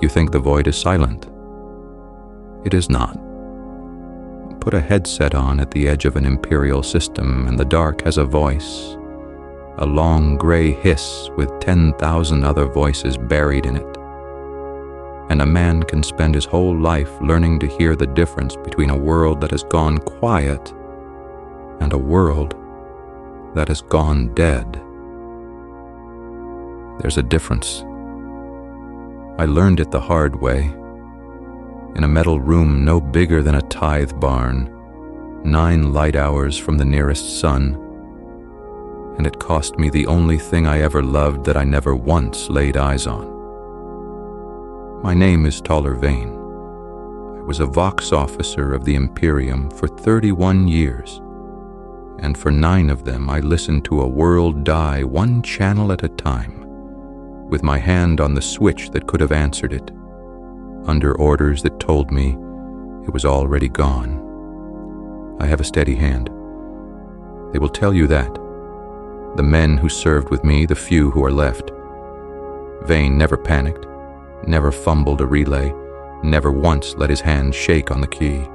You think the void is silent. It is not. Put a headset on at the edge of an Imperial system, and the dark has a voice, a long gray hiss with 10,000 other voices buried in it. And a man can spend his whole life learning to hear the difference between a world that has gone quiet and a world that has gone dead. There's a difference. I learned it the hard way. In a metal room no bigger than a tithe barn, 9 light hours from the nearest sun, and it cost me the only thing I ever loved that I never once laid eyes on. My name is Vane. I was a Vox officer of the Imperium for 31 years, and for 9 of them I listened to a world die one channel at a time, with my hand on the switch that could have answered it, under orders that told me it was already gone. I have a steady hand. They will tell you that. The men who served with me, the few who are left. Vane never panicked, never fumbled a relay, never once let his hand shake on the key.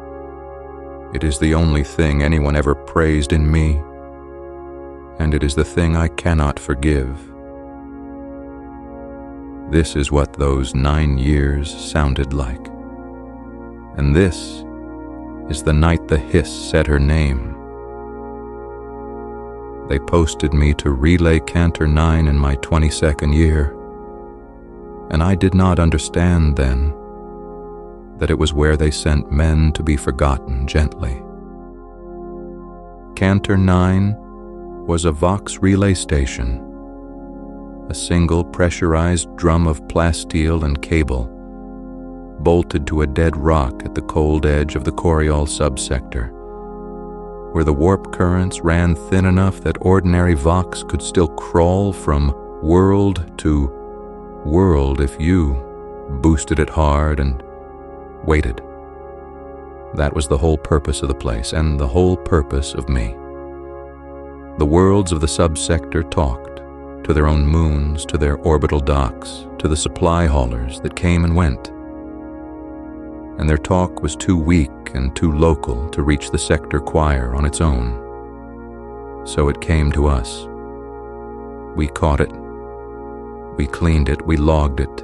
It is the only thing anyone ever praised in me, and it is the thing I cannot forgive. This is what those 9 years sounded like. And this is the night the hiss said her name. They posted me to Relay Cantor 9 in my 22nd year, and I did not understand then that it was where they sent men to be forgotten gently. Cantor 9 was a Vox relay station, a single pressurized drum of plasteel and cable, bolted to a dead rock at the cold edge of the Coriol subsector, where the warp currents ran thin enough that ordinary Vox could still crawl from world to world if you boosted it hard and waited. That was the whole purpose of the place, and the whole purpose of me. The worlds of the subsector talked, to their own moons, to their orbital docks, to the supply haulers that came and went. And their talk was too weak and too local to reach the sector choir on its own. So it came to us. We caught it, we cleaned it, we logged it,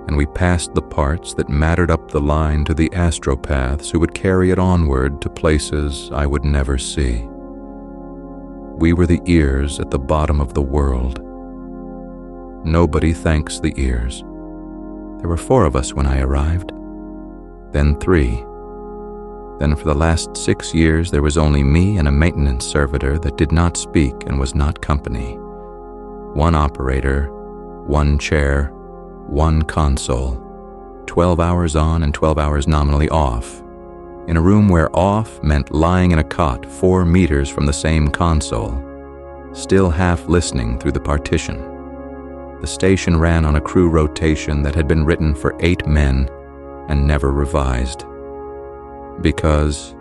and we passed the parts that mattered up the line to the astropaths who would carry it onward to places I would never see. We were the ears at the bottom of the world. Nobody thanks the ears. There were 4 of us when I arrived, then 3. Then for the last 6 years there was only me and a maintenance servitor that did not speak and was not company. 1 operator, 1 chair, 1 console, 12 hours on and 12 hours nominally off, in a room where off meant lying in a cot 4 meters from the same console, still half listening through the partition. The station ran on a crew rotation that had been written for 8 men and never revised, because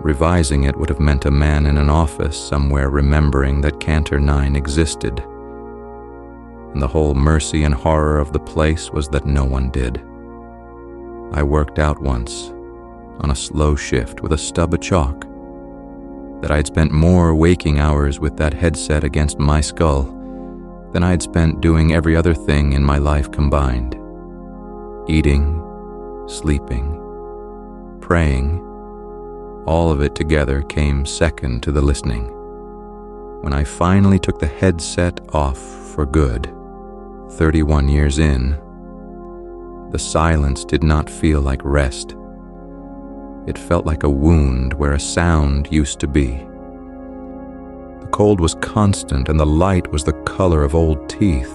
revising it would have meant a man in an office somewhere remembering that Cantor 9 existed. And the whole mercy and horror of the place was that no one did. I worked out once, on a slow shift with a stub of chalk, that I'd spent more waking hours with that headset against my skull than I'd spent doing every other thing in my life combined. Eating, sleeping, praying, all of it together came second to the listening. When I finally took the headset off for good, 31 years in, the silence did not feel like rest. It felt like a wound where a sound used to be. The cold was constant and the light was the color of old teeth.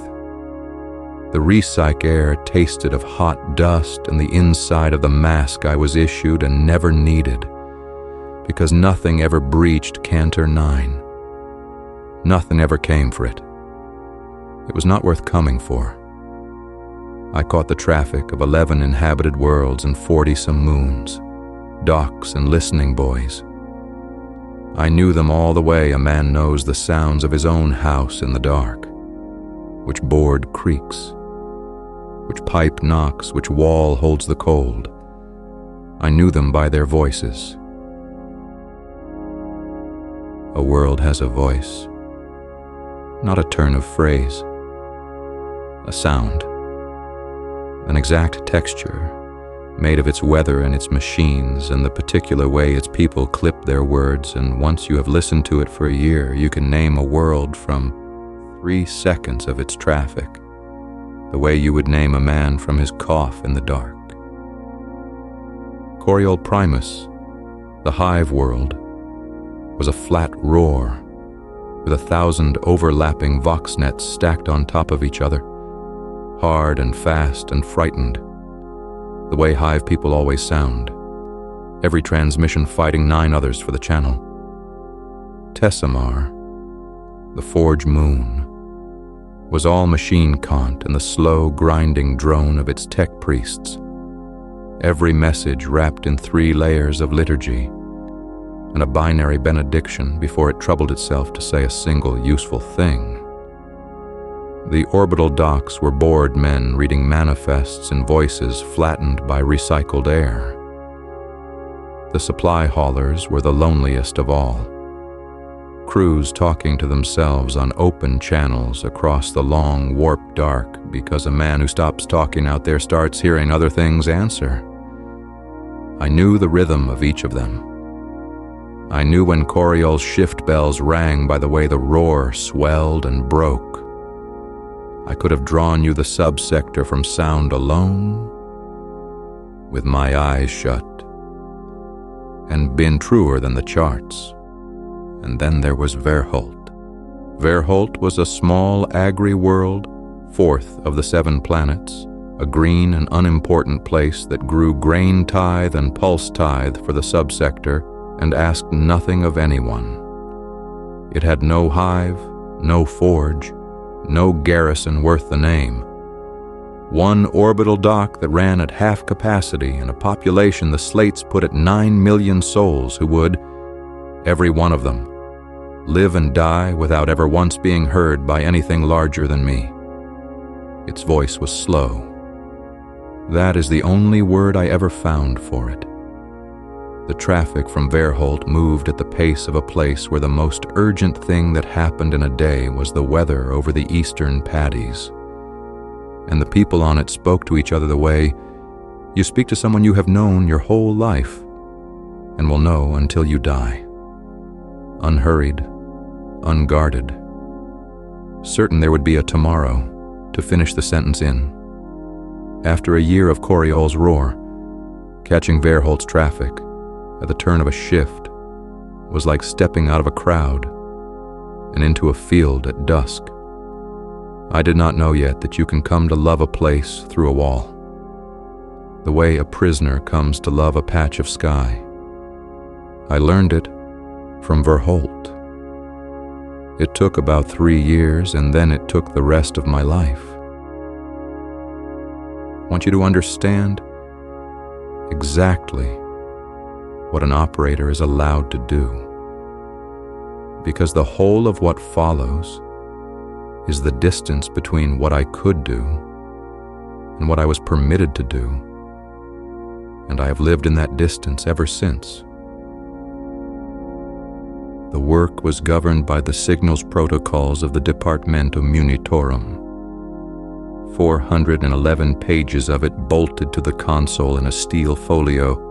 The repsych air tasted of hot dust and the inside of the mask I was issued and never needed, because nothing ever breached Cantor 9. Nothing ever came for it. It was not worth coming for. I caught the traffic of 11 inhabited worlds and 40-some moons, docks and listening boys. I knew them all the way a man knows the sounds of his own house in the dark, which board creaks, which pipe knocks, which wall holds the cold. I knew them by their voices. A world has a voice, not a turn of phrase, a sound, an exact texture made of its weather and its machines and the particular way its people clip their words, and once you have listened to it for a year, you can name a world from 3 seconds of its traffic, the way you would name a man from his cough in the dark. Coriol Primus, the hive world, was a flat roar with 1,000 overlapping vox nets stacked on top of each other, hard and fast and frightened, the way hive people always sound, every transmission fighting 9 others for the channel. Tessamar, the forge moon, was all machine cont and the slow grinding drone of its tech priests, every message wrapped in 3 layers of liturgy and a binary benediction before it troubled itself to say a single useful thing. The orbital docks were bored men reading manifests in voices flattened by recycled air. The supply haulers were the loneliest of all, crews talking to themselves on open channels across the long warp dark because a man who stops talking out there starts hearing other things answer. I knew the rhythm of each of them. I knew when Coriol's shift bells rang by the way the roar swelled and broke. I could have drawn you the subsector from sound alone, with my eyes shut, and been truer than the charts. And then there was Verholt. Verholt was a small agri-world, 4th of the 7 planets, a green and unimportant place that grew grain tithe and pulse tithe for the subsector and asked nothing of anyone. It had no hive, no forge, no garrison worth the name. 1 orbital dock that ran at half capacity and a population the slates put at 9 million souls who would, every one of them, live and die without ever once being heard by anything larger than me. Its voice was slow. That is the only word I ever found for it. The traffic from Verholt moved at the pace of a place where the most urgent thing that happened in a day was the weather over the eastern paddies. And the people on it spoke to each other the way you speak to someone you have known your whole life and will know until you die. Unhurried, unguarded, certain there would be a tomorrow to finish the sentence in. After a year of Coriol's roar, catching Verholt's traffic at the turn of a shift was like stepping out of a crowd and into a field at dusk. I did not know yet that you can come to love a place through a wall, the way a prisoner comes to love a patch of sky. I learned it from Verholt. It took about 3 years, and then it took the rest of my life. I want you to understand exactly what an operator is allowed to do, because the whole of what follows is the distance between what I could do and what I was permitted to do, and I have lived in that distance ever since. The work was governed by the signals protocols of the Departamento Munitorum. 411 pages of it bolted to the console in a steel folio,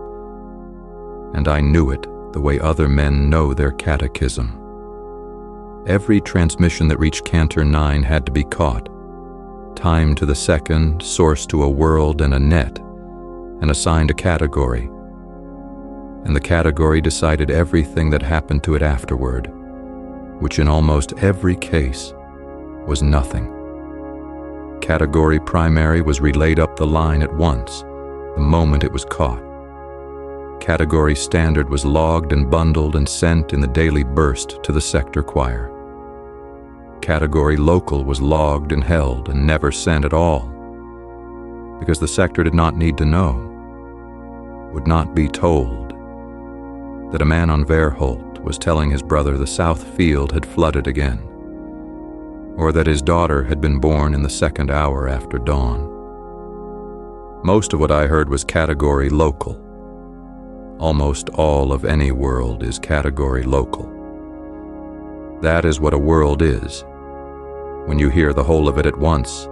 and I knew it the way other men know their catechism. Every transmission that reached Cantor 9 had to be caught, timed to the second, sourced to a world and a net, and assigned a category. And the category decided everything that happened to it afterward, which in almost every case was nothing. Category primary was relayed up the line at once, the moment it was caught. Category standard was logged and bundled and sent in the daily burst to the sector choir. Category local was logged and held and never sent at all, because the sector did not need to know, would not be told, that a man on Verholt was telling his brother the south field had flooded again, or that his daughter had been born in the 2nd hour after dawn. Most of what I heard was category local. Almost all of any world is category local. That is what a world is. When you hear the whole of it at once,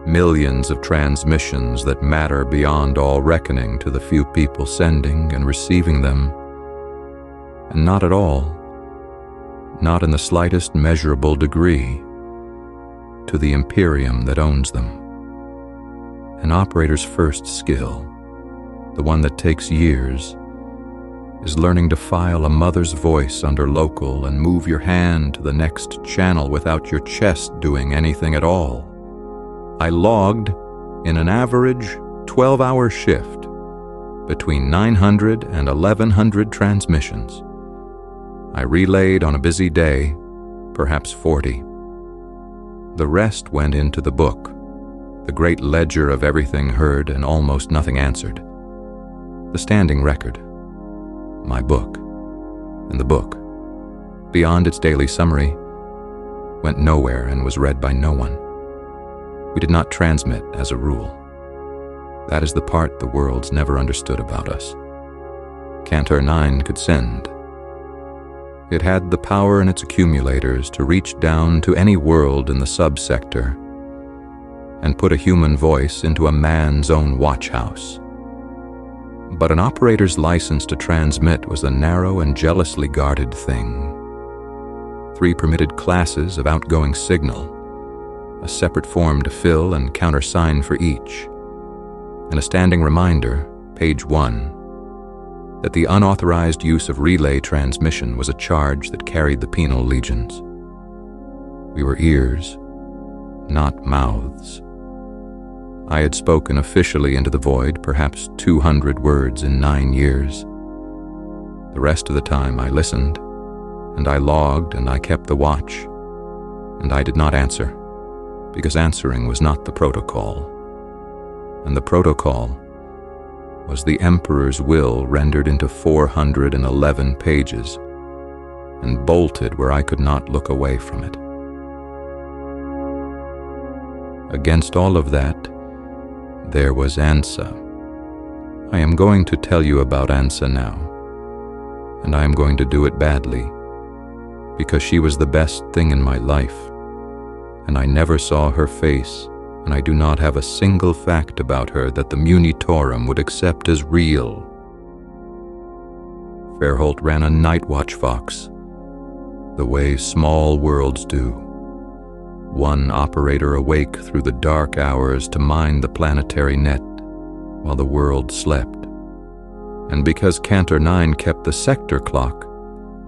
millions of transmissions that matter beyond all reckoning to the few people sending and receiving them, and not at all, not in the slightest measurable degree, to the Imperium that owns them. An operator's first skill, the one that takes years, is learning to file a mother's voice under local and move your hand to the next channel without your chest doing anything at all. I logged in an average 12-hour shift between 900 and 1100 transmissions. I relayed on a busy day, perhaps 40. The rest went into the book, the great ledger of everything heard and almost nothing answered. The standing record. My book. And the book, beyond its daily summary, went nowhere and was read by no one. We did not transmit as a rule. That is the part the world's never understood about us. Cantor 9 could send. It had the power in its accumulators to reach down to any world in the subsector and put a human voice into a man's own watch house. But an operator's license to transmit was a narrow and jealously guarded thing. 3 permitted classes of outgoing signal, a separate form to fill and countersign for each, and a standing reminder, page 1, that the unauthorized use of relay transmission was a charge that carried the penal legions. We were ears, not mouths. I had spoken officially into the void perhaps 200 words in 9 years. The rest of the time I listened, and I logged, and I kept the watch, and I did not answer, because answering was not the protocol. And the protocol was the Emperor's will rendered into 411 pages, and bolted where I could not look away from it. Against all of that, there was Ansa. I am going to tell you about Ansa now, and I am going to do it badly, because she was the best thing in my life, and I never saw her face, and I do not have a single fact about her that the Munitorum would accept as real. Verholt ran a night watch Vox, the way small worlds do. One operator awake through the dark hours to mine the planetary net while the world slept. And because Cantor 9 kept the sector clock,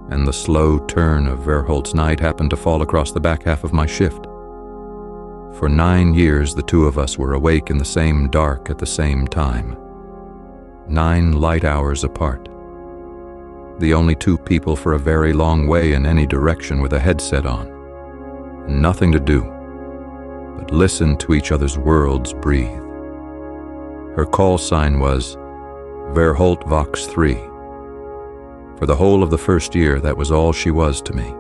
and the slow turn of Verholt's night happened to fall across the back half of my shift. For 9 years the two of us were awake in the same dark at the same time. 9 light hours apart. The only 2 people for a very long way in any direction with a headset on. And nothing to do but listen to each other's worlds breathe. Her call sign was Verholt Vox 3. For the whole of the first year, that was all she was to me.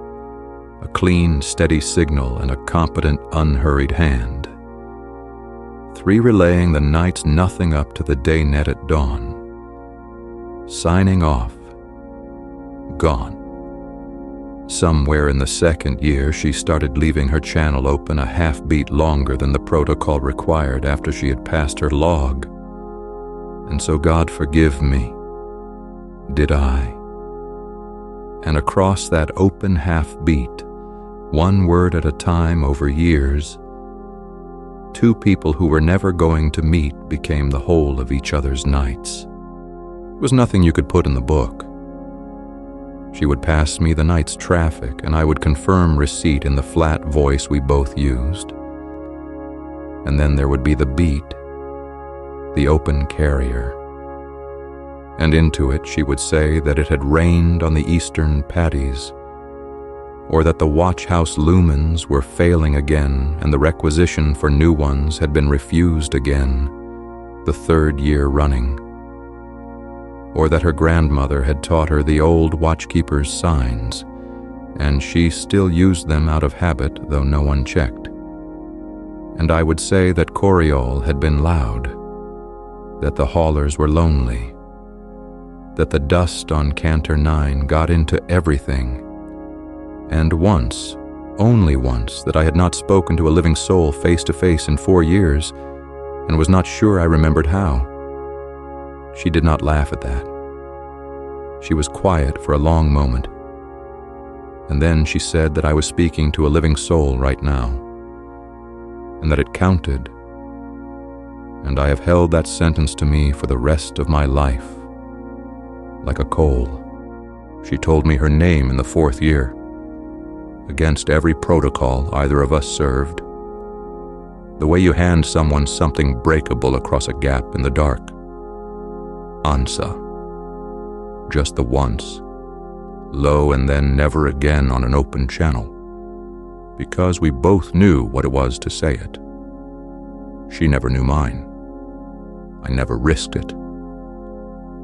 A clean, steady signal and a competent, unhurried hand. 3 relaying the night's nothing up to the day net at dawn. Signing off. Gone. Somewhere in the second year, she started leaving her channel open a half-beat longer than the protocol required after she had passed her log. And so, God forgive me, did I. And across that open half-beat, 1 word at a time over years, 2 people who were never going to meet became the whole of each other's nights. It was nothing you could put in the book. She would pass me the night's traffic, and I would confirm receipt in the flat voice we both used. And then there would be the beat, the open carrier. And into it she would say that it had rained on the eastern paddies, or that the watch house lumens were failing again and the requisition for new ones had been refused again, the 3rd year running. Or that her grandmother had taught her the old watchkeeper's signs, and she still used them out of habit, though no one checked. And I would say that Coriol had been loud, that the haulers were lonely, that the dust on Cantor 9 got into everything, and once, only once, that I had not spoken to a living soul face to face in 4 years, and was not sure I remembered how. She did not laugh at that. She was quiet for a long moment, and then she said that I was speaking to a living soul right now, and that it counted, and I have held that sentence to me for the rest of my life, like a coal. She told me her name in the 4th year, against every protocol either of us served. The way you hand someone something breakable across a gap in the dark. Ansa. Just the once. Low and then never again on an open channel, because we both knew what it was to say it. She never knew mine. I never risked it.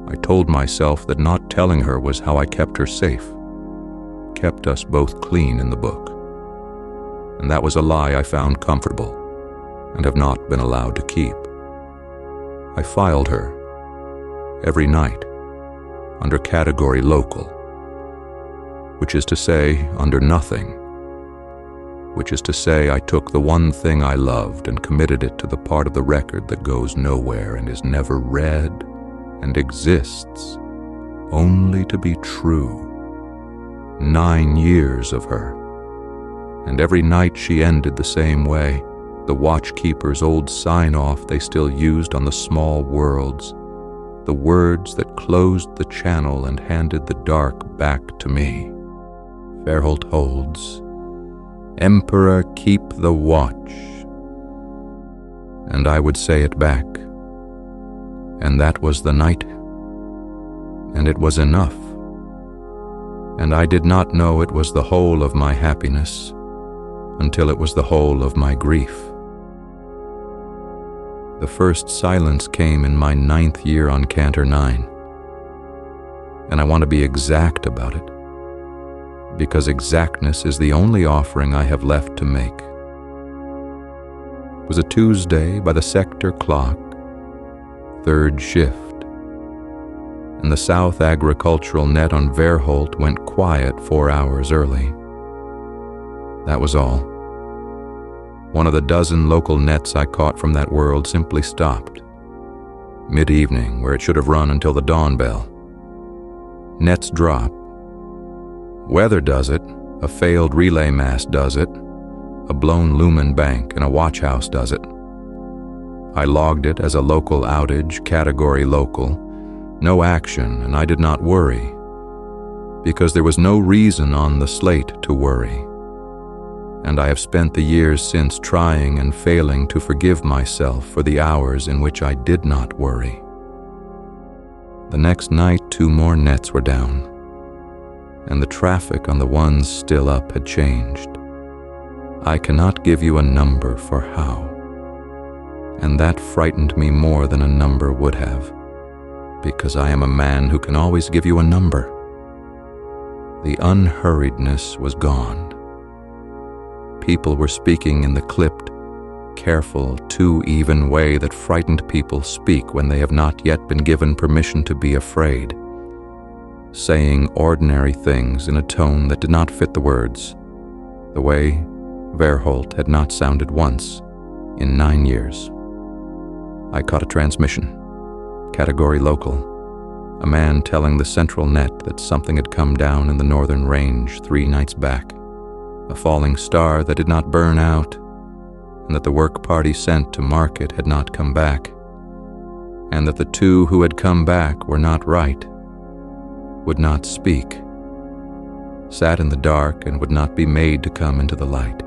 I told myself that not telling her was how I kept her safe, kept us both clean in the book. And that was a lie I found comfortable and have not been allowed to keep. I filed her every night under category local, which is to say under nothing, which is to say I took the one thing I loved and committed it to the part of the record that goes nowhere and is never read and exists only to be true. 9 years of her, and every night she ended the same way, the watchkeeper's old sign-off they still used on the small worlds, the words that closed the channel and handed the dark back to me. Verholt holds, "Emperor, keep the watch." And I would say it back. And that was the night. And it was enough. And I did not know it was the whole of my happiness until it was the whole of my grief. The first silence came in my 9th year on Cantor 9. And I want to be exact about it, because exactness is the only offering I have left to make. It was a Tuesday by the sector clock, 3rd shift, and the South Agricultural net on Verholt went quiet 4 hours early. That was all. One of the dozen local nets I caught from that world simply stopped, mid-evening, where it should have run until the dawn bell. Nets drop. Weather does it, a failed relay mast does it, a blown lumen bank and a watch house does it. I logged it as a local outage, category local, no action, and I did not worry, because there was no reason on the slate to worry. And I have spent the years since trying and failing to forgive myself for the hours in which I did not worry. The next night, 2 more nets were down, and the traffic on the ones still up had changed. I cannot give you a number for how, and that frightened me more than a number would have, because I am a man who can always give you a number. The unhurriedness was gone. People were speaking in the clipped, careful, too even way that frightened people speak when they have not yet been given permission to be afraid, saying ordinary things in a tone that did not fit the words, the way Verholt had not sounded once in 9 years. I caught a transmission, category local, a man telling the central net that something had come down in the northern range 3 nights back, a falling star that did not burn out, and that the work party sent to market had not come back, and that the 2 who had come back were not right, would not speak, sat in the dark and would not be made to come into the light.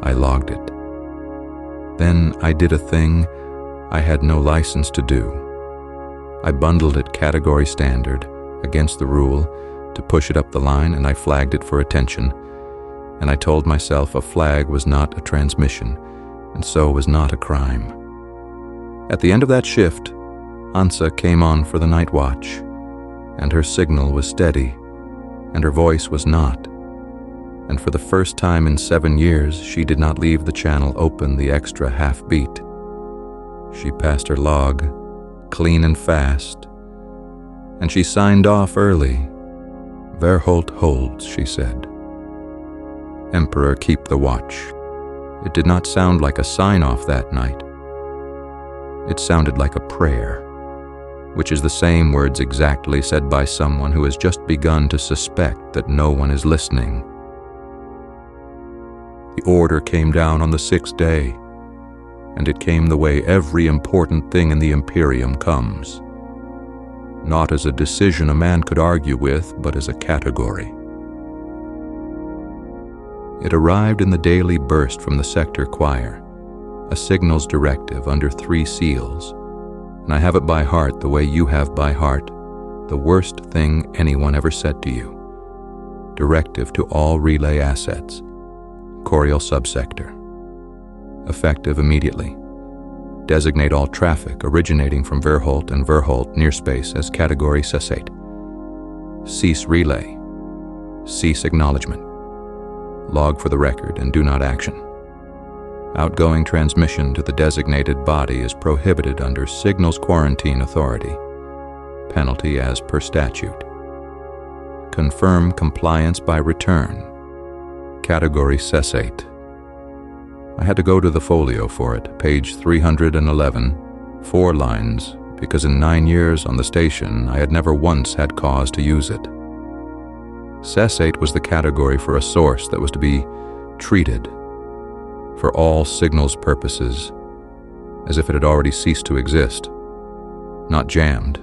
I logged it. Then I did a thing I had no license to do. I bundled it category standard, against the rule, to push it up the line, and I flagged it for attention, and I told myself a flag was not a transmission, and so was not a crime. At the end of that shift, Ansa came on for the night watch, and her signal was steady, and her voice was not, and for the first time in 7 years she did not leave the channel open the extra half beat. She passed her log, clean and fast, and she signed off early. "Verholt holds," she said. "Emperor, keep the watch." It did not sound like a sign-off that night. It sounded like a prayer, which is the same words exactly said by someone who has just begun to suspect that no one is listening. The order came down on the 6th day, and it came the way every important thing in the Imperium comes. Not as a decision a man could argue with, but as a category. It arrived in the daily burst from the sector choir, a signals directive under 3 seals, and I have it by heart the way you have by heart the worst thing anyone ever said to you. Directive to all relay assets. Corial subsector. Effective immediately. Designate all traffic originating from Verholt and Verholt near space as category cessate. Cease relay. Cease acknowledgement. Log for the record and do not action. Outgoing transmission to the designated body is prohibited under Signals Quarantine Authority. Penalty as per statute. Confirm compliance by return. Category cessate. I had to go to the folio for it, page 311, 4 lines, because in 9 years on the station I had never once had cause to use it. Cessate was the category for a source that was to be treated, for all signals purposes, as if it had already ceased to exist. Not jammed,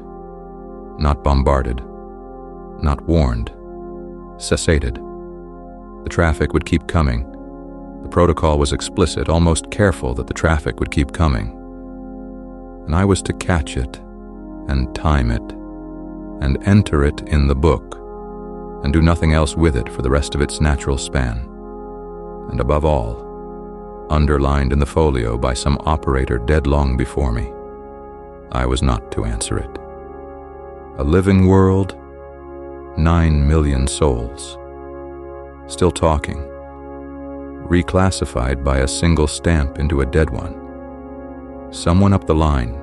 not bombarded, not warned, cessated. The traffic would keep coming. The protocol was explicit, almost careful that the traffic would keep coming. And I was to catch it, and time it, and enter it in the book, and do nothing else with it for the rest of its natural span. And above all, underlined in the folio by some operator dead long before me, I was not to answer it. A living world, 9 million souls. Still talking. Reclassified by a single stamp into a dead one. Someone up the line,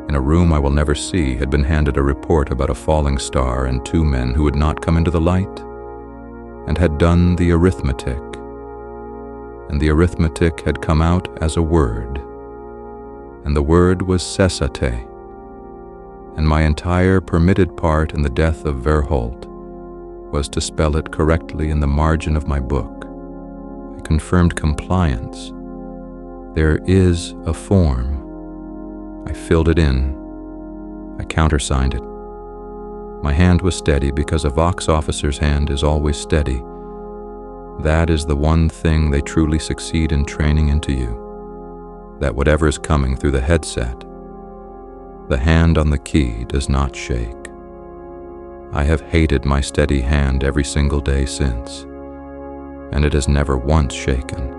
in a room I will never see, had been handed a report about a falling star and 2 men who would not come into the light, and had done the arithmetic. And the arithmetic had come out as a word, and the word was cessate, and my entire permitted part in the death of Verholt was to spell it correctly in the margin of my book. I confirmed compliance. There is a form. I filled it in. I countersigned it. My hand was steady because a Vox officer's hand is always steady. That is the one thing they truly succeed in training into you, that whatever is coming through the headset, the hand on the key does not shake. I have hated my steady hand every single day since, and it has never once shaken,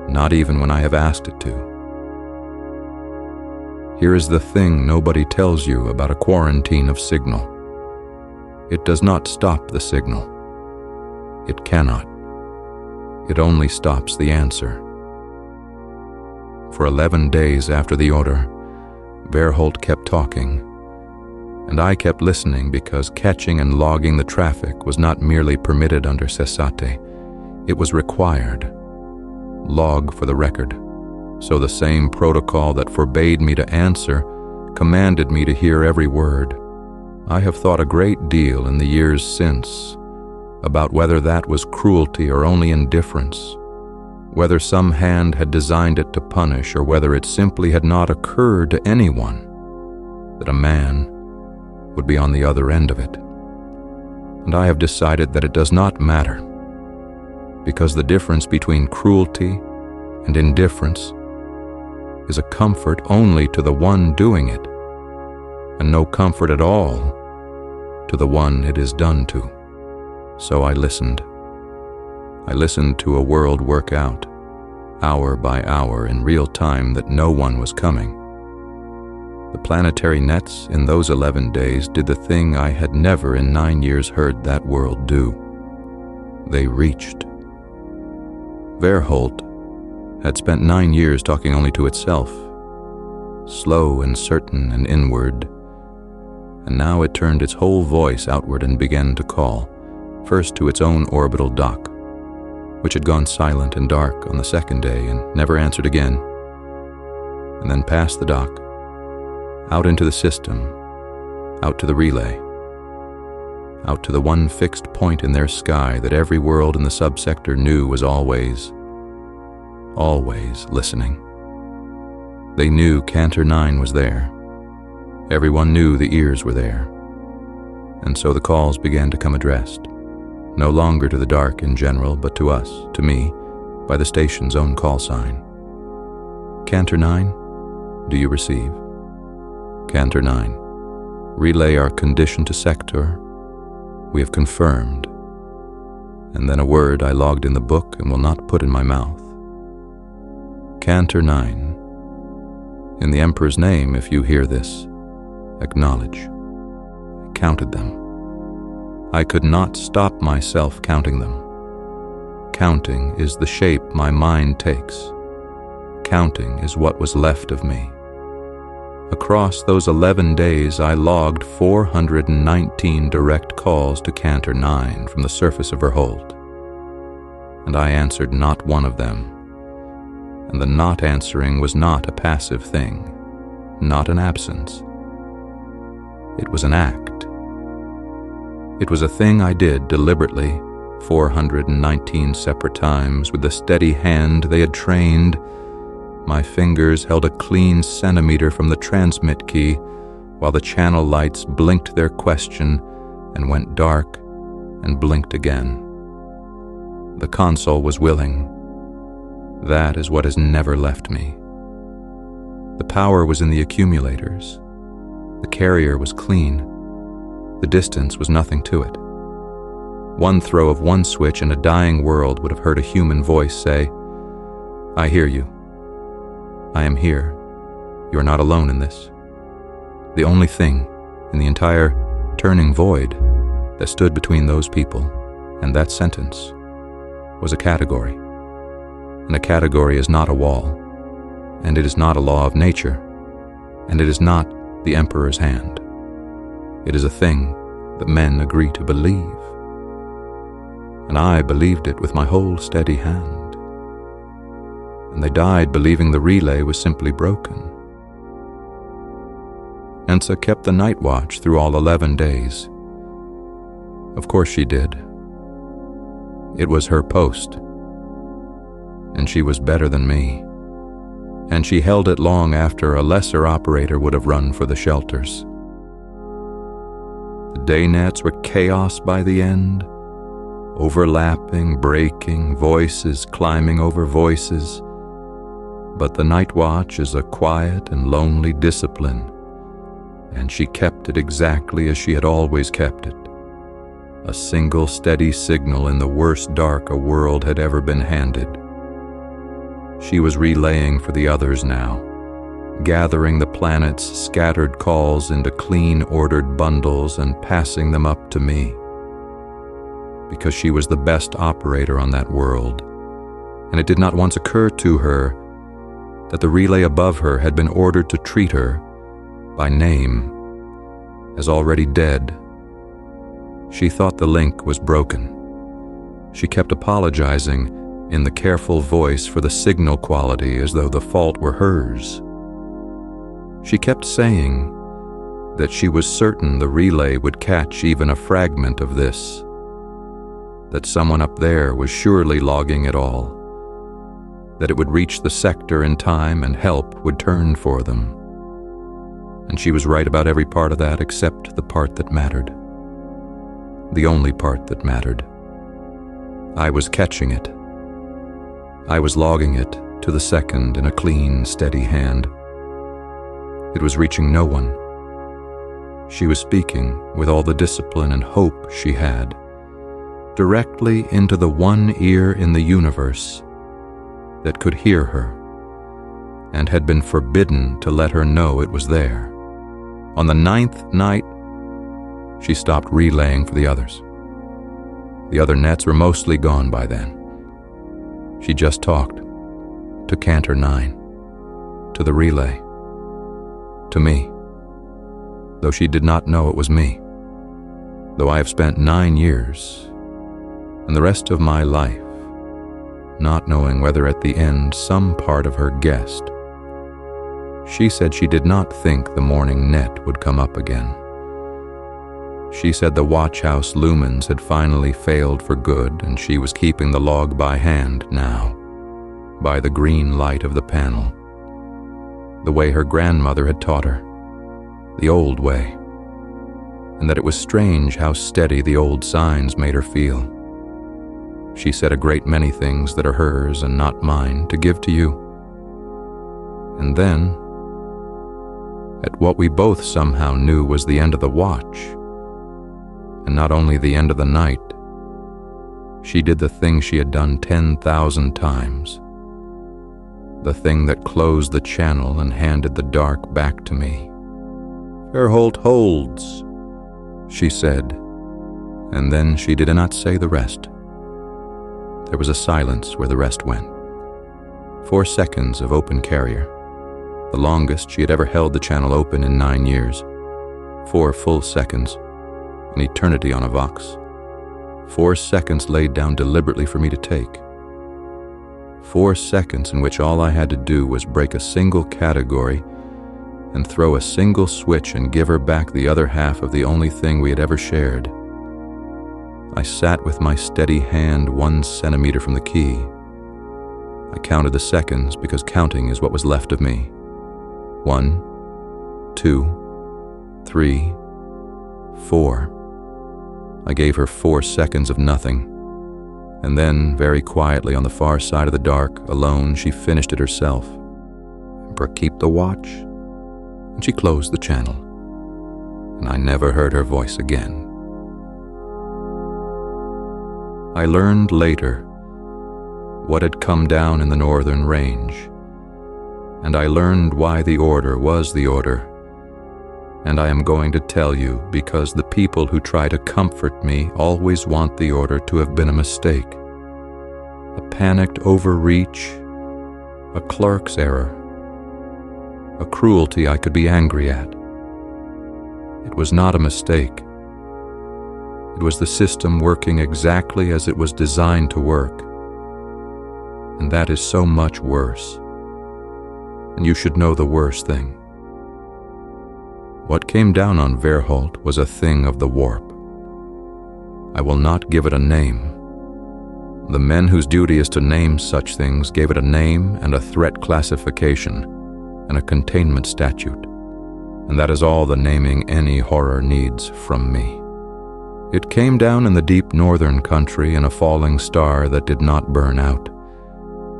not even when I have asked it to. Here is the thing nobody tells you about a quarantine of signal. It does not stop the signal. It cannot. It only stops the answer. For 11 days after the order, Verholt kept talking, and I kept listening because catching and logging the traffic was not merely permitted under cessate, it was required. Log for the record. So the same protocol that forbade me to answer commanded me to hear every word. I have thought a great deal in the years since about whether that was cruelty or only indifference, whether some hand had designed it to punish or whether it simply had not occurred to anyone that a man would be on the other end of it. And I have decided that it does not matter, because the difference between cruelty and indifference is a comfort only to the one doing it, and no comfort at all to the one it is done to. So I listened. I listened to a world work out, hour by hour in real time, that no one was coming. The planetary nets in those 11 days did the thing I had never in 9 years heard that world do. They reached. Verholt had spent 9 years talking only to itself, slow and certain and inward, and now it turned its whole voice outward and began to call, first to its own orbital dock, which had gone silent and dark on the second day and never answered again, and then past the dock, out into the system, out to the relay, out to the one fixed point in their sky that every world in the subsector knew was always listening. They knew Cantor 9 was there. Everyone knew the ears were there. And so the calls began to come addressed, no longer to the dark in general, but to us, to me, by the station's own call sign. Cantor 9, do you receive? Cantor 9, relay our condition to sector. We have confirmed. And then a word I logged in the book and will not put in my mouth. Cantor 9, in the Emperor's name, if you hear this, acknowledge. I counted them. I could not stop myself counting them. Counting is the shape my mind takes. Counting is what was left of me. Across those 11 days, I logged 419 direct calls to Cantor 9 from the surface of Verholt, and I answered not one of them. And the not answering was not a passive thing, not an absence. It was an act. It was a thing I did deliberately, 419 separate times, with the steady hand they had trained. My fingers held a clean centimeter from the transmit key, while the channel lights blinked their question and went dark and blinked again. The console was willing. That is what has never left me. The power was in the accumulators. The carrier was clean. The distance was nothing to it. One throw of one switch in a dying world would have heard a human voice say, "I hear you. I am here. You are not alone in this." The only thing in the entire turning void that stood between those people and that sentence was a category. And a category is not a wall, and it is not a law of nature, and it is not the Emperor's hand. It is a thing that men agree to believe. And I believed it with my whole steady hand. And they died believing the relay was simply broken. Ensa kept the night watch through all 11 days. Of course she did. It was her post. And she was better than me. And she held it long after a lesser operator would have run for the shelters. The day nets were chaos by the end, overlapping, breaking, voices climbing over voices. But the night watch is a quiet and lonely discipline, and she kept it exactly as she had always kept it. A single steady signal in the worst dark a world had ever been handed. She was relaying for the others now, gathering the planet's scattered calls into clean, ordered bundles and passing them up to me. Because she was the best operator on that world, and it did not once occur to her that the relay above her had been ordered to treat her by name as already dead. She thought the link was broken. She kept apologizing in the careful voice for the signal quality as though the fault were hers. She kept saying that she was certain the relay would catch even a fragment of this, that someone up there was surely logging it all, that it would reach the sector in time and help would turn for them. And she was right about every part of that except the part that mattered. The only part that mattered. I was catching it. I was logging it to the second in a clean, steady hand. It was reaching no one. She was speaking with all the discipline and hope she had, directly into the one ear in the universe that could hear her and had been forbidden to let her know it was there. On the 9th night, she stopped relaying for the others. The other nets were mostly gone by then. She just talked to Cantor 9, to the relay, to me, though she did not know it was me, though I have spent 9 years and the rest of my life not knowing whether at the end some part of her guessed. She said she did not think the morning net would come up again. She said the watch house lumens had finally failed for good, and she was keeping the log by hand now, by the green light of the panel, the way her grandmother had taught her, the old way, and that it was strange how steady the old signs made her feel. She said a great many things that are hers and not mine to give to you. And then, at what we both somehow knew was the end of the watch, and not only the end of the night, she did the thing she had done 10,000 times, the thing that closed the channel and handed the dark back to me. "Verholt holds," she said, and then she did not say the rest. There was a silence where the rest went. 4 seconds of open carrier, the longest she had ever held the channel open in 9 years. 4 full seconds, an eternity on a Vox. 4 seconds laid down deliberately for me to take. 4 seconds in which all I had to do was break a single category and throw a single switch and give her back the other half of the only thing we had ever shared. I sat with my steady hand 1 centimeter from the key. I counted the seconds because counting is what was left of me. 1, 2, 3, 4. I gave her 4 seconds of nothing, and then, very quietly on the far side of the dark, alone, she finished it herself. "Emperor, keep the watch," and she closed the channel, and I never heard her voice again. I learned later what had come down in the northern range, and I learned why the order was the order, and I am going to tell you because the people who try to comfort me always want the order to have been a mistake, a panicked overreach, a clerk's error, a cruelty I could be angry at. It was not a mistake. It was the system working exactly as it was designed to work. And that is so much worse. And you should know the worst thing. What came down on Verholt was a thing of the warp. I will not give it a name. The men whose duty is to name such things gave it a name and a threat classification and a containment statute. And that is all the naming any horror needs from me. It came down in the deep northern country in a falling star that did not burn out,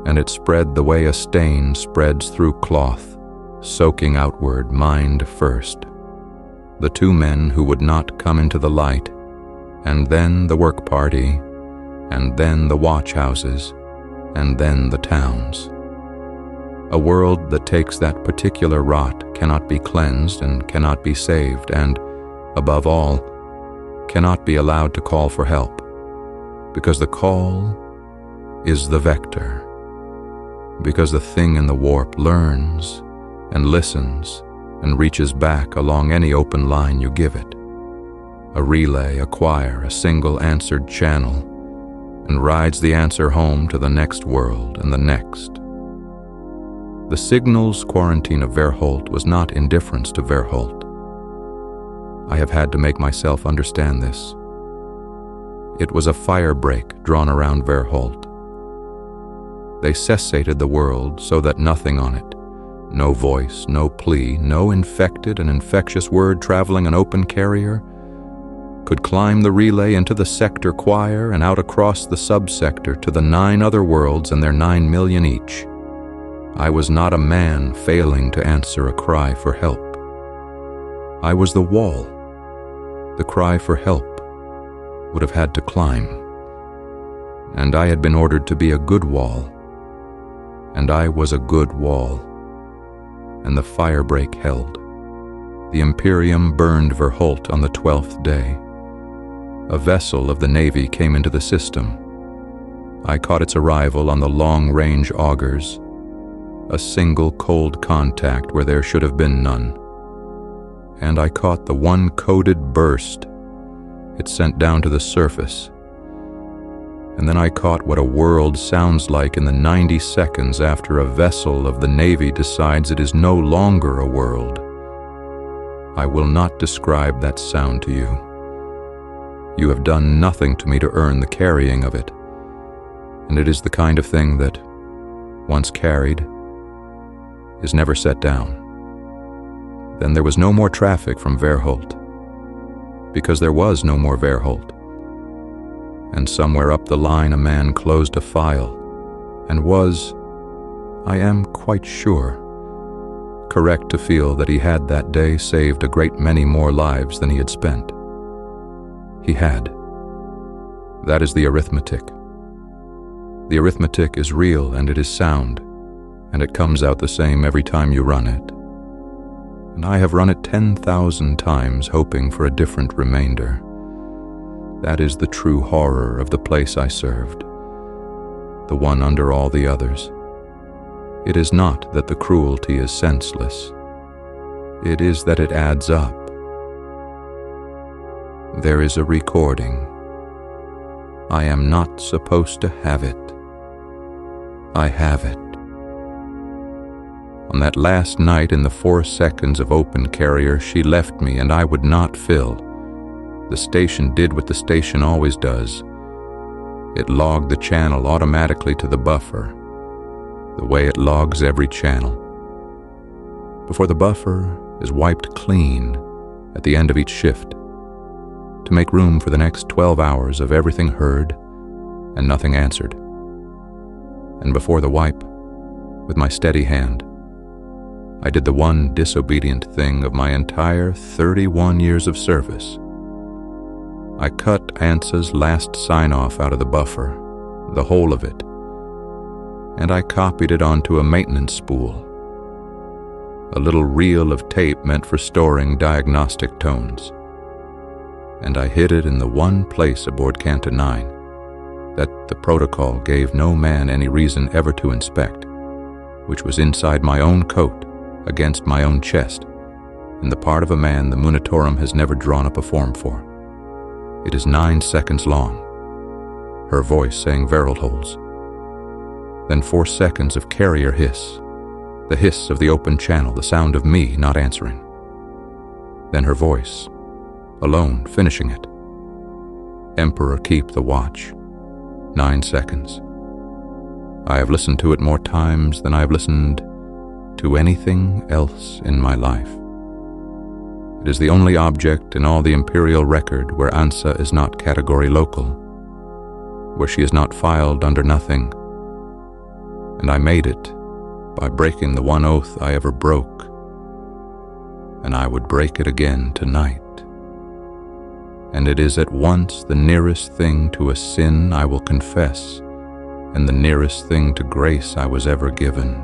and it spread the way a stain spreads through cloth, soaking outward, mind first. The 2 men who would not come into the light, and then the work party, and then the watch houses, and then the towns. A world that takes that particular rot cannot be cleansed and cannot be saved, and, above all, cannot be allowed to call for help, because the call is the vector, because the thing in the warp learns and listens and reaches back along any open line you give it, a relay, a choir, a single answered channel, and rides the answer home to the next world and the next. The signals quarantine of Verholt was not indifference to Verholt. I have had to make myself understand this. It was a fire break drawn around Verholt. They cessated the world so that nothing on it, no voice, no plea, no infected and infectious word traveling an open carrier, could climb the relay into the sector choir and out across the subsector to the 9 other worlds and their 9 million each. I was not a man failing to answer a cry for help. I was the wall the cry for help would have had to climb. And I had been ordered to be a good wall. And I was a good wall. And the firebreak held. The Imperium burned Verholt on the 12th day. A vessel of the Navy came into the system. I caught its arrival on the long-range augers, a single cold contact where there should have been none. and I caught the one coded burst it sent down to the surface. And then I caught what a world sounds like in the 90 seconds after a vessel of the Navy decides it is no longer a world. I will not describe that sound to you. You have done nothing to me to earn the carrying of it, and it is the kind of thing that, once carried, is never set down. Then there was no more traffic from Verholt, because there was no more Verholt. And somewhere up the line a man closed a file and was, I am quite sure, correct to feel that he had that day saved a great many more lives than he had spent. He had. That is the arithmetic. The arithmetic is real and it is sound, and it comes out the same every time you run it. And I have run it 10,000 times hoping for a different remainder. That is the true horror of the place I served, the one under all the others. It is not that the cruelty is senseless. It is that it adds up. There is a recording. I am not supposed to have it. I have it. On that last night in the 4 seconds of open carrier, she left me and I would not fill. The station did what the station always does. It logged the channel automatically to the buffer, the way it logs every channel. Before the buffer is wiped clean at the end of each shift, to make room for the next 12 hours of everything heard and nothing answered. And before the wipe, with my steady hand, I did the one disobedient thing of my entire 31 years of service. I cut ANSA's last sign-off out of the buffer, the whole of it, and I copied it onto a maintenance spool, a little reel of tape meant for storing diagnostic tones. And I hid it in the one place aboard Canton 9 that the protocol gave no man any reason ever to inspect, which was inside my own coat, against my own chest, in the part of a man the Munitorum has never drawn up a form for. It is 9 seconds long, her voice saying Verholt holds. Then 4 seconds of carrier hiss, the hiss of the open channel, the sound of me not answering. Then her voice, alone, finishing it. Emperor, keep the watch. 9 seconds. I have listened to it more times than I have listened to anything else in my life. It is the only object in all the Imperial record where ANSA is not category local, where she is not filed under nothing. And I made it by breaking the one oath I ever broke, and I would break it again tonight. And it is at once the nearest thing to a sin I will confess, and the nearest thing to grace I was ever given.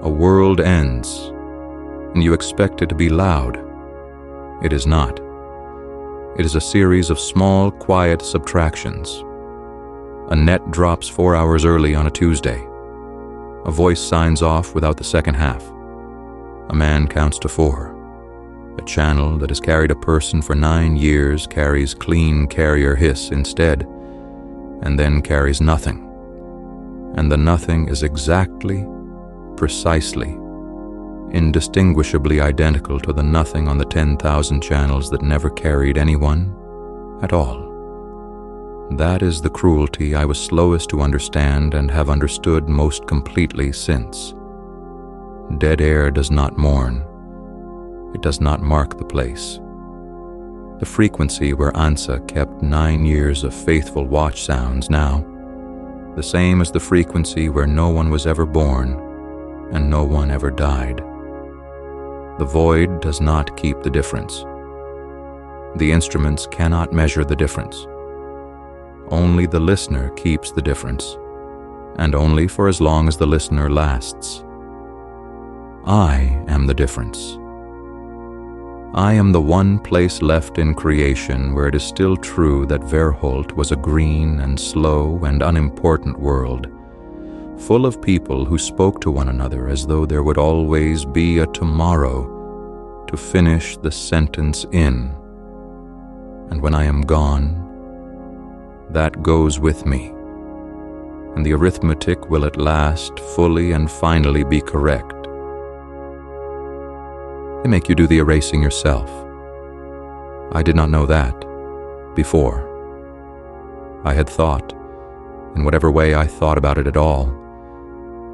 A world ends, and you expect it to be loud. It is not. It is a series of small, quiet subtractions. A net drops 4 hours early on a Tuesday. A voice signs off without the second half. A man counts to 4. A channel that has carried a person for 9 years carries clean carrier hiss instead, and then carries nothing. And the nothing is exactly, precisely, indistinguishably identical to the nothing on the 10,000 channels that never carried anyone at all. That is the cruelty I was slowest to understand and have understood most completely since. Dead air does not mourn. It does not mark the place. The frequency where ANSA kept 9 years of faithful watch sounds now, the same as the frequency where no one was ever born and no one ever died. The void does not keep the difference. The instruments cannot measure the difference. Only the listener keeps the difference, and only for as long as the listener lasts. I am the difference. I am the one place left in creation where it is still true that Verholt was a green and slow and unimportant world, full of people who spoke to one another as though there would always be a tomorrow to finish the sentence in. And when I am gone, that goes with me, and the arithmetic will at last fully and finally be correct. They make you do the erasing yourself. I did not know that before. I had thought, in whatever way I thought about it at all,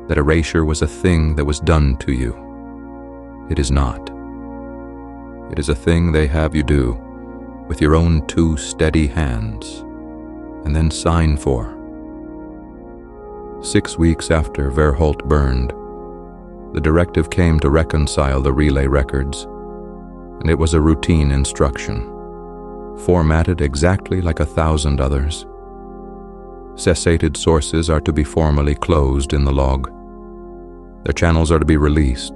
that erasure was a thing that was done to you. It is not. It is a thing they have you do with your own two steady hands, and then sign for. 6 weeks after Verholt burned, the directive came to reconcile the relay records, and it was a routine instruction, formatted exactly like 1,000 others. Cessated sources are to be formally closed in the log. Their channels are to be released.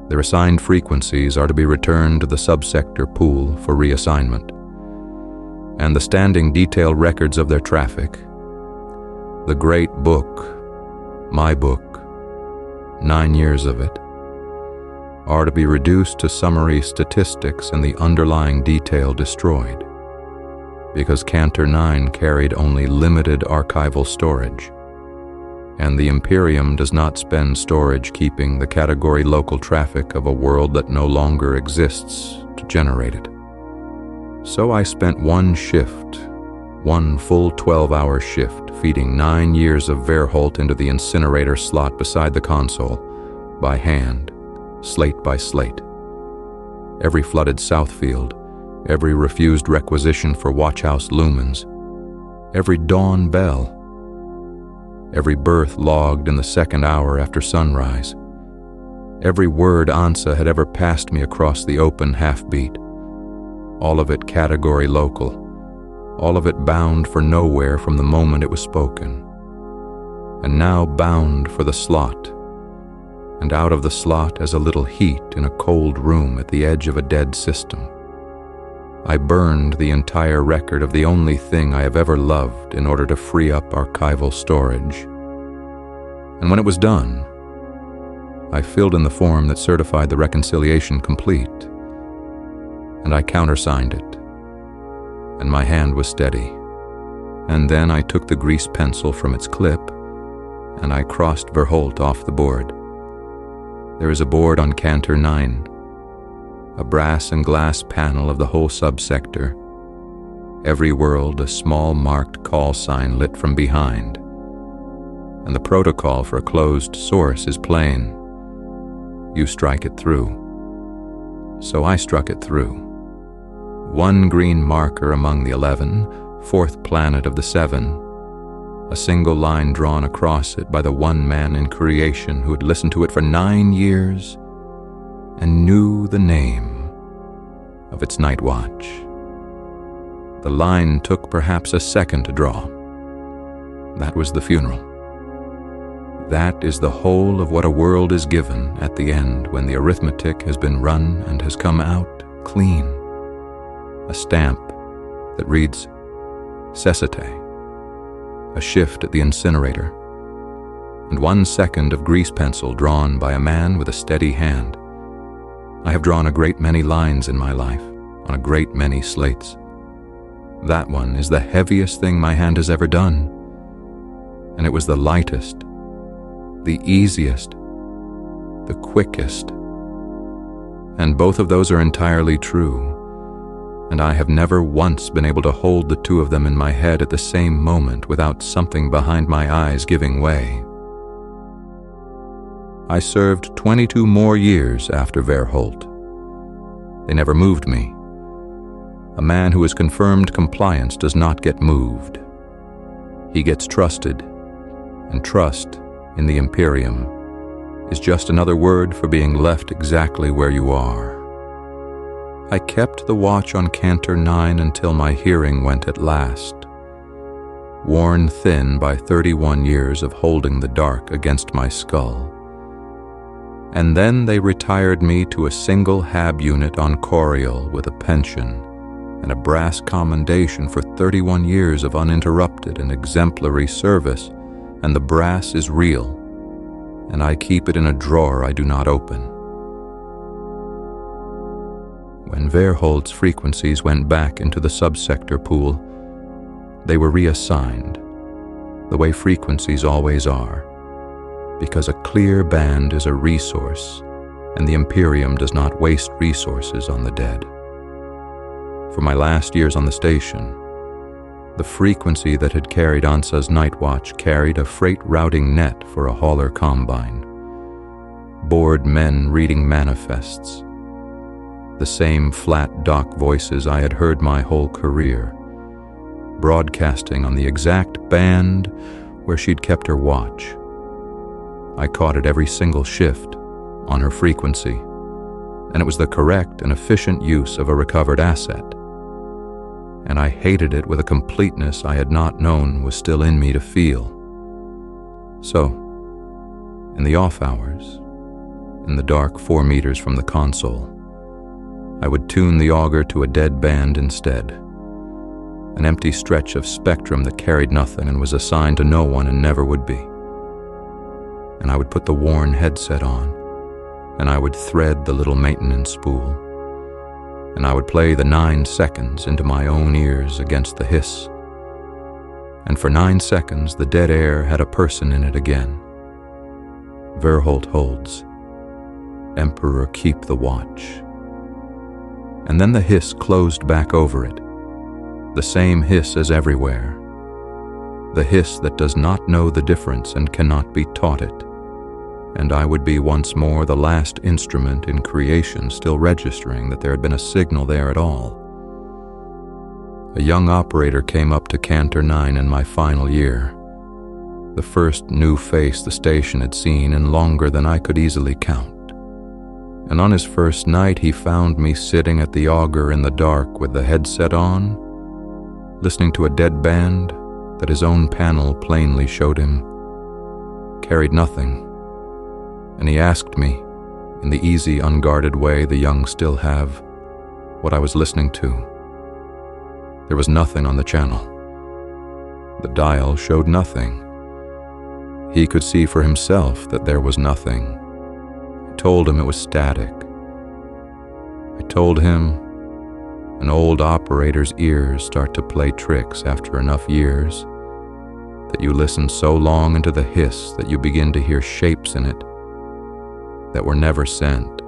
Their assigned frequencies are to be returned to the subsector pool for reassignment. And the standing detailed records of their traffic, the great book, my book, 9 years of it, are to be reduced to summary statistics and the underlying detail destroyed, because Cantor 9 carried only limited archival storage, and the Imperium does not spend storage keeping the category local traffic of a world that no longer exists to generate it. So I spent one full 12-hour shift, feeding 9 years of Verholt into the incinerator slot beside the console, by hand, slate by slate. Every flooded Southfield, every refused requisition for watchhouse lumens, every dawn bell, every berth logged in the second hour after sunrise, every word Ansa had ever passed me across the open half-beat, all of it category local, all of it bound for nowhere from the moment it was spoken, and now bound for the slot, and out of the slot as a little heat in a cold room at the edge of a dead system. I burned the entire record of the only thing I have ever loved in order to free up archival storage. And when it was done, I filled in the form that certified the reconciliation complete, and I countersigned it, and my hand was steady. And then I took the grease pencil from its clip, and I crossed Verholt off the board. There is a board on Cantor 9, a brass and glass panel of the whole subsector, every world a small marked call sign lit from behind, and the protocol for a closed source is plain. You strike it through. So I struck it through. One green marker among the 11, fourth planet of the 7, a single line drawn across it by the one man in creation who had listened to it for 9 years and knew the name of its night watch. The line took perhaps a second to draw. That was the funeral. That is the whole of what a world is given at the end when the arithmetic has been run and has come out clean. A stamp that reads Cessate, a shift at the incinerator, and 1 second of grease pencil drawn by a man with a steady hand. I have drawn a great many lines in my life, on a great many slates. That one is the heaviest thing my hand has ever done, and it was the lightest, the easiest, the quickest, and both of those are entirely true, and I have never once been able to hold the two of them in my head at the same moment without something behind my eyes giving way. I served 22 more years after Verholt. They never moved me. A man who has confirmed compliance does not get moved. He gets trusted, and trust in the Imperium is just another word for being left exactly where you are. I kept the watch on Cantor 9 until my hearing went at last, worn thin by 31 years of holding the dark against my skull. And then they retired me to a single hab unit on Coriol with a pension and a brass commendation for 31 years of uninterrupted and exemplary service, and the brass is real, and I keep it in a drawer I do not open. Verholt's frequencies went back into the subsector pool, they were reassigned, the way frequencies always are, because a clear band is a resource, and the Imperium does not waste resources on the dead. For my last years on the station, the frequency that had carried Ansa's night watch carried a freight routing net for a hauler combine. Bored men reading manifests. The same flat dock voices I had heard my whole career, broadcasting on the exact band where she'd kept her watch. I caught it every single shift on her frequency, and it was the correct and efficient use of a recovered asset. And I hated it with a completeness I had not known was still in me to feel. So, in the off hours, in the dark 4 meters from the console, I would tune the auger to a dead band instead, an empty stretch of spectrum that carried nothing and was assigned to no one and never would be. And I would put the worn headset on, and I would thread the little maintenance spool, and I would play the 9 seconds into my own ears against the hiss. And for 9 seconds, the dead air had a person in it again. Verholt holds. Emperor, keep the watch. And then the hiss closed back over it, the same hiss as everywhere, the hiss that does not know the difference and cannot be taught it. And I would be once more the last instrument in creation still registering that there had been a signal there at all. A young operator came up to Cantor 9 in my final year, the first new face the station had seen in longer than I could easily count. And on his first night he found me sitting at the auger in the dark with the headset on, listening to a dead band that his own panel plainly showed him carried nothing. And he asked me, in the easy, unguarded way the young still have, what I was listening to. There was nothing on the channel. The dial showed nothing. He could see for himself that there was nothing. I told him it was static. I told him an old operator's ears start to play tricks after enough years, that you listen so long into the hiss that you begin to hear shapes in it that were never sent,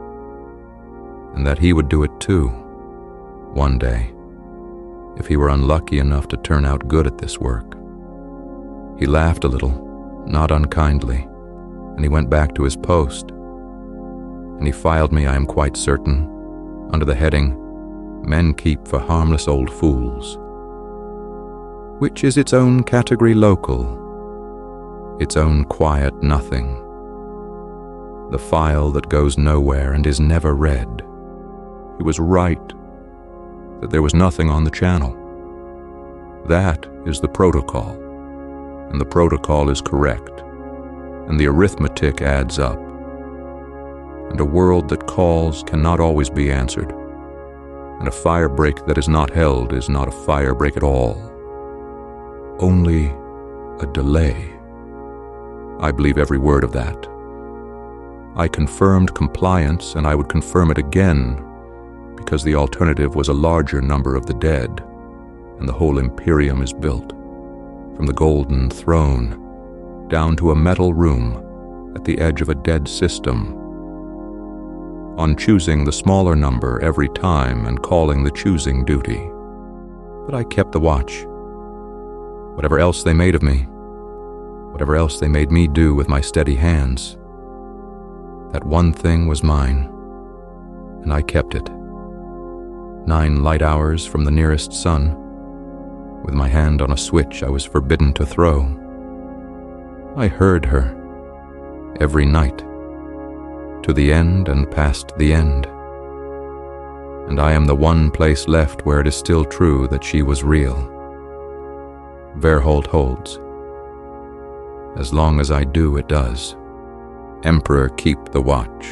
and that he would do it too, one day, if he were unlucky enough to turn out good at this work. He laughed a little, not unkindly, and he went back to his post, and he filed me, I am quite certain, under the heading, Men Keep for Harmless Old Fools, which is its own category local, its own quiet nothing, the file that goes nowhere and is never read. He was right, that there was nothing on the channel. That is the protocol, and the protocol is correct, and the arithmetic adds up. And a world that calls cannot always be answered, and a fire break that is not held is not a fire break at all. Only a delay. I believe every word of that. I confirmed compliance, and I would confirm it again, because the alternative was a larger number of the dead, and the whole Imperium is built, from the golden throne down to a metal room at the edge of a dead system, on choosing the smaller number every time and calling the choosing duty. But I kept the watch. Whatever else they made of me, whatever else they made me do with my steady hands, that one thing was mine, and I kept it. 9 light hours from the nearest sun, with my hand on a switch I was forbidden to throw. I heard her, every night, to the end and past the end. And I am the one place left where it is still true that she was real. Verholt holds. As long as I do, it does. Emperor, keep the watch.